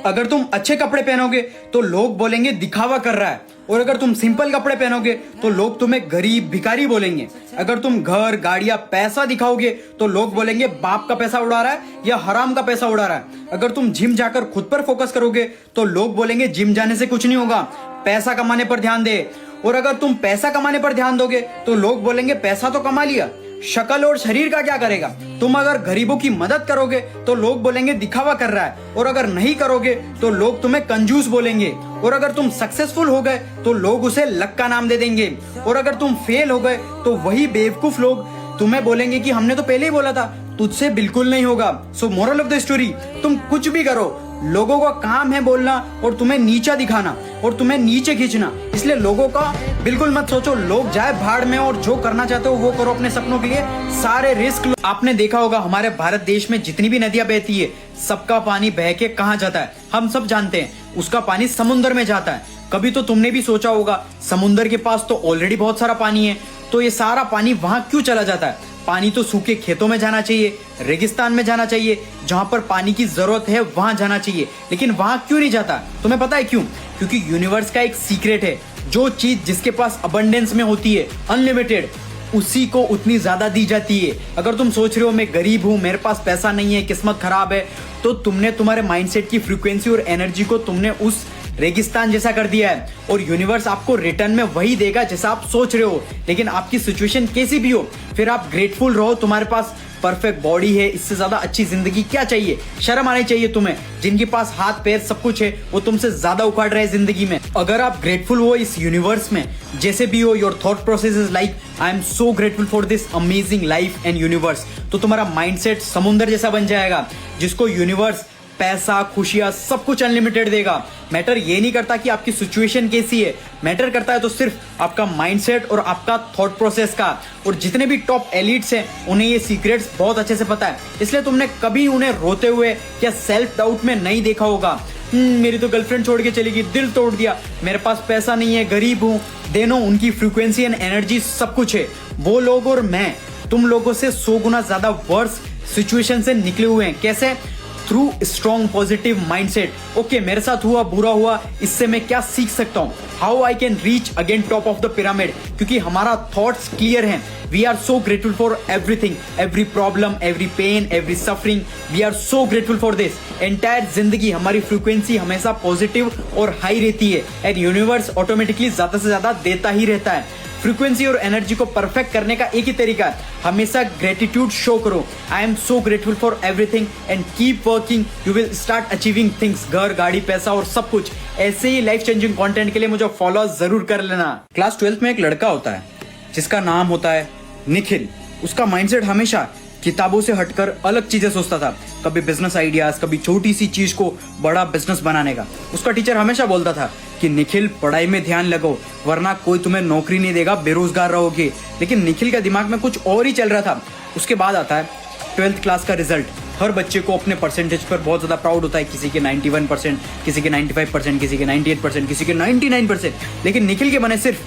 अगर तुम अच्छे कपड़े पहनोगे तो लोग बोलेंगे दिखावा कर रहा है, और अगर तुम सिंपल कपड़े पहनोगे तो लोग तुम्हें गरीब भिखारी बोलेंगे। अगर तुम घर गाड़ियां पैसा दिखाओगे तो लोग बोलेंगे बाप का पैसा उड़ा रहा है या हराम का पैसा उड़ा रहा है। अगर तुम जिम जाकर खुद पर फोकस करोगे तो लोग बोलेंगे जिम जाने से कुछ नहीं होगा, पैसा कमाने पर ध्यान दे। और अगर तुम पैसा कमाने पर ध्यान दोगे तो लोग बोलेंगे पैसा तो कमा लिया, शक्ल और शरीर का क्या करेगा। तुम अगर गरीबों की मदद करोगे तो लोग बोलेंगे दिखावा कर रहा है, और अगर नहीं करोगे तो लोग तुम्हें कंजूस बोलेंगे। और अगर तुम सक्सेसफुल हो गए तो लोग उसे लक का नाम दे देंगे, और अगर तुम फेल हो गए तो वही बेवकूफ लोग तुम्हें बोलेंगे कि हमने तो पहले ही बोला था तुझसे बिल्कुल नहीं होगा। सो मोरल ऑफ द स्टोरी, तुम कुछ भी करो, लोगों का काम है बोलना और तुम्हें नीचा दिखाना और तुम्हें नीचे खींचना। इसलिए लोगों का बिल्कुल मत सोचो, लोग जाए भाड़ में और जो करना चाहते हो वो करो अपने सपनों के लिए, सारे रिस्क लो। आपने देखा होगा हमारे भारत देश में जितनी भी नदियां बहती है सबका पानी बह के कहाँ जाता है, हम सब जानते हैं, उसका पानी समुद्र में जाता है। कभी तो तुमने भी सोचा होगा समुद्र के पास तो ऑलरेडी बहुत सारा पानी है, तो ये सारा पानी वहां क्यों चला जाता है। पानी तो सूखे खेतों में जाना चाहिए, रेगिस्तान में जाना चाहिए, जहां पर पानी की जरूरत है वहां जाना चाहिए, लेकिन वहां क्यों नहीं जाता। तुम्हें पता है क्यों? क्योंकि यूनिवर्स का एक सीक्रेट है, जो चीज जिसके पास अबंडेंस में होती है, अनलिमिटेड, उसी को उतनी ज्यादा दी जाती है। अगर तुम सोच रहे हो मैं गरीब हूं, मेरे पास पैसा नहीं है, किस्मत खराब है, तो तुमने तुम्हारे माइंडसेट की फ्रीक्वेंसी और एनर्जी को तुमने उस रेगिस्तान जैसा कर दिया है, और यूनिवर्स आपको रिटर्न में वही देगा जैसा आप सोच रहे हो। लेकिन आपकी सिचुएशन कैसी भी हो, फिर आप ग्रेटफुल रहो, तुम्हारे पास परफेक्ट बॉडी है, इससे ज्यादा अच्छी जिंदगी क्या चाहिए। शर्म आनी चाहिए तुम्हें, जिनके पास हाथ पैर सब कुछ है वो तुमसे ज्यादा उखाड़ रहे हैं जिंदगी में। अगर आप ग्रेटफुल हो इस यूनिवर्स में, जैसे भी हो, your thought process is like I am so grateful for this amazing life and universe, तो तुम्हारा माइंडसेट समुद्र जैसा बन जाएगा, जिसको यूनिवर्स पैसा, खुशियां, सब कुछ अनलिमिटेड देगा। मैटर ये नहीं करता कि आपकी सिचुएशन कैसी है, मैटर करता है तो सिर्फ आपका माइंडसेट और आपका थॉट प्रोसेस का। और जितने भी टॉप एलिट्स हैं उन्हें ये सीक्रेट्स बहुत अच्छे से पता है, इसलिए तुमने कभी उन्हें रोते हुए या सेल्फ डाउट में नहीं देखा होगा। मेरी तो गर्लफ्रेंड छोड़ के चली गई, दिल तोड़ दिया, मेरे पास पैसा नहीं है, गरीब हूँ। देनो उनकी फ्रीक्वेंसी एंड एनर्जी सब कुछ है। वो लोग और मैं तुम लोगों से 100 गुना ज्यादा वर्स सिचुएशन से निकले हुए हैं। कैसे? Through strong positive mindset. Okay, मेरे साथ हुआ, बुरा हुआ, इससे मैं क्या सीख सकता हूँ, how I can reach again top of the pyramid. क्योंकि हमारा थॉट्स क्लियर हैं। We are so grateful for everything, every problem, every pain, every suffering, we are so grateful for this. Entire जिंदगी हमारी फ्रीक्वेंसी हमेशा positive और high रहती है, and universe automatically ज्यादा से ज्यादा देता ही रहता है। फ्रीक्वेंसी और एनर्जी को परफेक्ट करने का एक ही तरीका है, हमेशा ग्रेटिट्यूड शो करो। I am so grateful for everything and keep working, you will start achieving things. घर, गाड़ी, पैसा और सब कुछ। ऐसे ही लाइफ चेंजिंग कंटेंट के लिए मुझे फॉलो जरूर कर लेना। क्लास 12th में एक लड़का होता है जिसका नाम होता है निखिल। उसका माइंडसेट हमेशा किताबों से हटकर अलग चीजें सोचता था, कभी बिजनेस आइडियाज, कभी छोटी सी चीज को बड़ा बिजनेस बनाने का। उसका टीचर हमेशा बोलता था कि निखिल पढ़ाई में ध्यान लगाओ, वरना कोई तुम्हें नौकरी नहीं देगा, बेरोजगार रहोगे। लेकिन निखिल के दिमाग में कुछ और ही चल रहा था। उसके बाद आता है 12th क्लास का रिजल्ट। हर बच्चे को अपने परसेंटेज पर बहुत ज्यादा प्राउड होता है, किसी के 91%, किसी के 95%, किसी के 98%, किसी के 99%, लेकिन निखिल के बने सिर्फ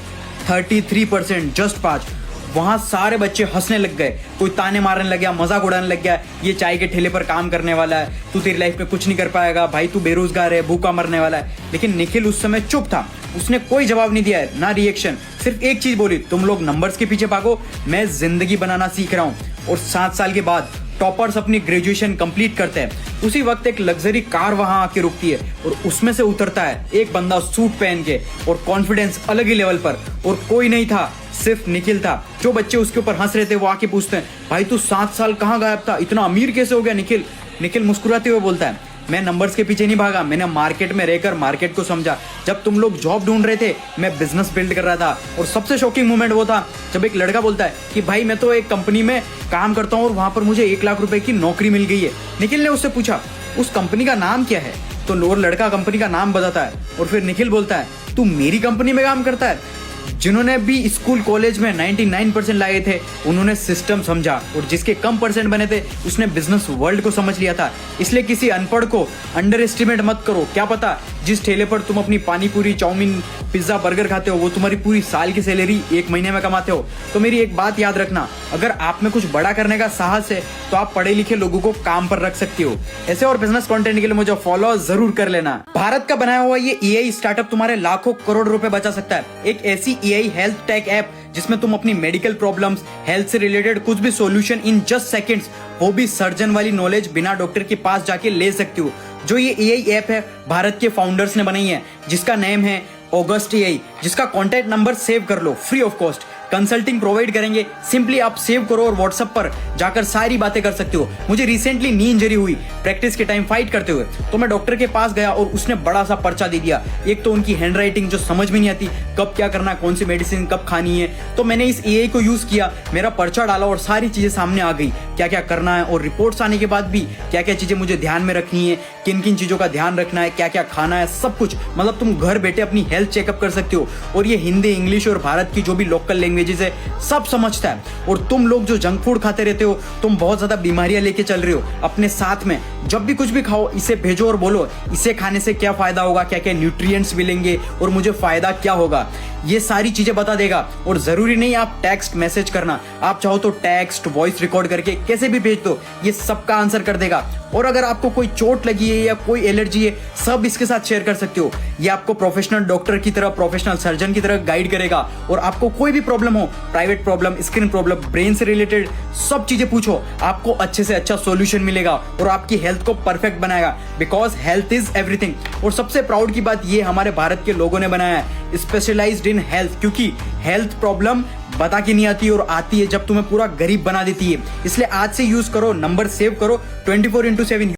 33%, जस्ट 5। वहां सारे बच्चे हंसने लग गए, कोई ताने मारने लग गया, मजाक उड़ाने लग गया, ये चाय के ठेले पर काम करने वाला है, तू तेरी लाइफ में कुछ नहीं कर पाएगा, भाई तू बेरोजगार है, भूखा मरने वाला है। लेकिन निखिल उस समय चुप था, उसने कोई जवाब नहीं दिया है, ना रिएक्शन। सिर्फ एक चीज बोली, तुम लोग नंबर्स के पीछे भागो, मैं जिंदगी बनाना सीख रहा हूँ। और 7 साल के बाद टॉपर्स अपनी ग्रेजुएशन कंप्लीट करते हैं। उसी वक्त एक लग्जरी कार वहां आके रुकती है और उसमें से उतरता है एक बंदा सूट पहन के, और कॉन्फिडेंस अलग ही लेवल पर। और कोई नहीं था, सिर्फ निखिल था। जो बच्चे उसके ऊपर हंस रहे थे वो आके पूछते हैं, भाई तू 7 साल कहाँ गायब था, इतना अमीर कैसे हो गया निखिल। निखिल मुस्कुराते हुए बोलता है, मैं नंबर्स के पीछे नहीं भागा, मैंने मार्केट में रहकर मार्केट को समझा। जब तुम लोग जॉब ढूंढ रहे थे मैं बिजनेस बिल्ड कर रहा था। और सबसे शॉकिंग मोमेंट वो था जब एक लड़का बोलता है कि भाई मैं तो एक कंपनी में काम करता हूँ और वहां पर मुझे 1 लाख रुपए की नौकरी मिल गई है। निखिल ने उससे पूछा उस कंपनी का नाम क्या है, तो लोअर लड़का कंपनी का नाम बताता है। और फिर निखिल बोलता है तू मेरी कंपनी में काम करता है। जिन्होंने भी स्कूल कॉलेज में 99% लाए थे उन्होंने सिस्टम समझा, और जिसके कम परसेंट बने थे उसने बिजनेस वर्ल्ड को समझ लिया था। इसलिए किसी अनपढ़ को अंडर एस्टिमेट मत करो, क्या पता जिस ठेले पर तुम अपनी पानी पूरी, चाउमीन, पिज्जा, बर्गर खाते हो वो तुम्हारी पूरी साल की सैलरी 1 महीने में कमाते हो। तो मेरी एक बात याद रखना, अगर आप में कुछ बड़ा करने का साहस है तो आप पढ़े लिखे लोगों को काम पर रख सकते हो। ऐसे और बिजनेस कंटेंट के लिए मुझे फॉलो जरूर कर लेना। भारत का बनाया हुआ ये एआई स्टार्टअप तुम्हारे लाखों करोड़ रुपए बचा सकता है। एक ऐसी एआई हेल्थ टेक ऐप जिसमें तुम अपनी मेडिकल प्रॉब्लम्स, हेल्थ से रिलेटेड कुछ भी सॉल्यूशन इन जस्ट सेकंड्स, वो भी सर्जन वाली नॉलेज बिना डॉक्टर के पास जाके ले सकते हो। जो ये एआई ऐप है भारत के फाउंडर्स ने बनाई है, जिसका नेम है ऑगस्ट एआई, जिसका कॉन्टैक्ट नंबर सेव कर लो, free of cost consulting provide करेंगे। सिंपली आप सेव करो और व्हाट्सएप पर जाकर सारी बातें कर सकते हो। मुझे रिसेंटली नी इंजरी हुई प्रैक्टिस के टाइम फाइट करते हुए, तो मैं डॉक्टर के पास गया और उसने बड़ा सा पर्चा दे दिया। एक तो उनकी हैंड राइटिंग जो समझ में नहीं आती, कब क्या करना, कौन सी मेडिसिन कब खानी है। तो मैंने इस एआई को यूज किया, मेरा पर्चा डाला और सारी चीजें सामने आ गई, क्या क्या करना है, और रिपोर्ट्स आने के बाद भी क्या क्या चीजें मुझे ध्यान में रखनी है, किन किन चीजों का ध्यान रखना है, क्या क्या खाना है, सब कुछ। मतलब तुम घर बैठे अपनी हेल्थ चेकअप कर सकते हो। और ये हिंदी, इंग्लिश और भारत की जो भी लोकल लैंग्वेजेस है सब समझता है। और तुम लोग जो जंक फूड खाते रहते हो, तुम बहुत ज्यादा बीमारियां लेके चल रहे हो अपने साथ में, जब भी कुछ भी खाओ इसे भेजो और बोलो इसे खाने से क्या फायदा होगा, क्या क्या न्यूट्रिएंट्स मिलेंगे और मुझे फायदा क्या होगा, ये सारी चीजें बता देगा। और जरूरी नहीं आप टेक्स्ट मैसेज करना, आप चाहो तो टेक्स्ट वॉइस रिकॉर्ड करके कैसे भी भेज दो, ये सबका आंसर कर देगा। और अगर आपको कोई चोट लगी है या कोई एलर्जी है, सब इसके साथ शेयर कर सकते हो। ये आपको प्रोफेशनल डॉक्टर की तरह, प्रोफेशनल सर्जन की तरह गाइड करेगा। और आपको कोई भी प्रॉब्लम हो, private problem, skin problem, brain से रिलेटेड सब चीजें पूछो, आपको अच्छे से अच्छा सॉल्यूशन मिलेगा और आपकी हेल्थ को परफेक्ट बनाएगा। Because health is everything. और सबसे प्राउड की बात ये हमारे भारत के लोगों ने बनाया है, स्पेशलाइज्ड इन हेल्थ, क्योंकि हेल्थ प्रॉब्लम बता के नहीं आती और आती है जब तुम्हें पूरा गरीब बना देती है। इसलिए आज से यूज करो, नंबर सेव करो, 24/7